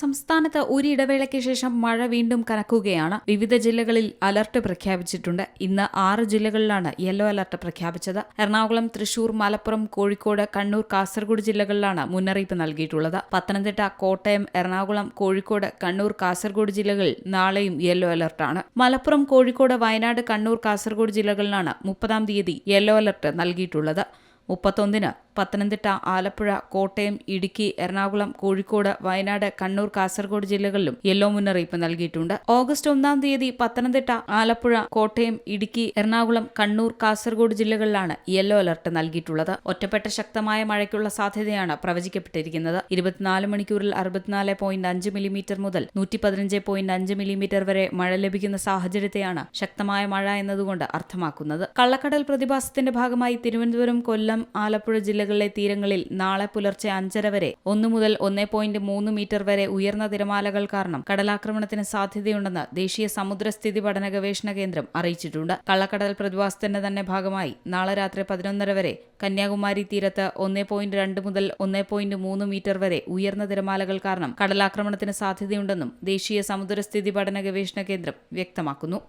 സംസ്ഥാനത്ത് ഒരിടവേളയ്ക്ക് ശേഷം മഴ വീണ്ടും കനക്കുകയാണ്. വിവിധ ജില്ലകളിൽ അലർട്ട് പ്രഖ്യാപിച്ചിട്ടുണ്ട്. ഇന്ന് 6 ജില്ലകളിലാണ് യെല്ലോ അലർട്ട് പ്രഖ്യാപിച്ചത്. എറണാകുളം, തൃശൂർ, മലപ്പുറം, കോഴിക്കോട്, കണ്ണൂർ, കാസർഗോഡ് ജില്ലകളിലാണ് മുന്നറിയിപ്പ് നൽകിയിട്ടുള്ളത്. പത്തനംതിട്ട, കോട്ടയം, എറണാകുളം, കോഴിക്കോട്, കണ്ണൂർ, കാസർഗോഡ് ജില്ലകളിൽ നാളെയും യെല്ലോ അലർട്ടാണ്. മലപ്പുറം, കോഴിക്കോട്, വയനാട്, കണ്ണൂർ, കാസർഗോഡ് ജില്ലകളിലാണ് 30-ാം തീയതി യെല്ലോ അലർട്ട് നൽകിയിട്ടുള്ളത്. 31-ന് പത്തനംതിട്ട, ആലപ്പുഴ, കോട്ടയം, ഇടുക്കി, എറണാകുളം, കോഴിക്കോട്, വയനാട്, കണ്ണൂർ, കാസർഗോഡ് ജില്ലകളിലും യെല്ലോ മുന്നറിയിപ്പ് നൽകിയിട്ടുണ്ട്. ഓഗസ്റ്റ് 1-ാം തീയതി പത്തനംതിട്ട, ആലപ്പുഴ, കോട്ടയം, ഇടുക്കി, എറണാകുളം, കണ്ണൂർ, കാസർഗോഡ് ജില്ലകളിലാണ് യെല്ലോ അലർട്ട് നൽകിയിട്ടുള്ളത്. ഒറ്റപ്പെട്ട ശക്തമായ മഴയ്ക്കുള്ള സാധ്യതയാണ് പ്രവചിക്കപ്പെട്ടിരിക്കുന്നത്. 24 മണിക്കൂറിൽ 64.5 മില്ലിമീറ്റർ മുതൽ 115.5 മില്ലിമീറ്റർ വരെ മഴ ലഭിക്കുന്ന സാഹചര്യത്തെയാണ് ശക്തമായ മഴ എന്നതുകൊണ്ട് അർത്ഥമാക്കുന്നത്. കള്ളക്കടൽ പ്രതിഭാസത്തിന്റെ ഭാഗമായി തിരുവനന്തപുരം, കൊല്ലം, ആലപ്പുഴ ജില്ലകളിലെ തീരങ്ങളിൽ നാളെ പുലർച്ചെ 5:30 വരെ 1 മുതൽ 1.3 മീറ്റർ വരെ ഉയർന്ന തിരമാലകൾ കാരണം കടലാക്രമണത്തിന് സാധ്യതയുണ്ടെന്ന് ദേശീയ സമുദ്രസ്ഥിതി പഠന ഗവേഷണ കേന്ദ്രം അറിയിച്ചിട്ടുണ്ട്. കള്ളക്കടൽ പ്രതിഭാസത്തിന്റെ തന്നെ ഭാഗമായി നാളെ രാത്രി 11:30 വരെ കന്യാകുമാരി തീരത്ത് 1.2 മുതൽ 1.3 മീറ്റർ വരെ ഉയർന്ന തിരമാലകൾ കാരണം കടലാക്രമണത്തിന് സാധ്യതയുണ്ടെന്നും ദേശീയ സമുദ്രസ്ഥിതി പഠന ഗവേഷണ കേന്ദ്രം വ്യക്തമാക്കുന്നു.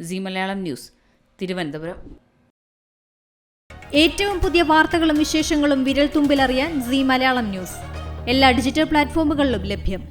സീ മലയാളം ന്യൂസ്, തിരുവനന്തപുരം. ഏറ്റവും പുതിയ വാർത്തകളും വിശേഷങ്ങളും വിരൽത്തുമ്പിലറിയാൻ സീ മലയാളം ന്യൂസ് എല്ലാ ഡിജിറ്റൽ പ്ലാറ്റ്ഫോമുകളിലും ലഭ്യം.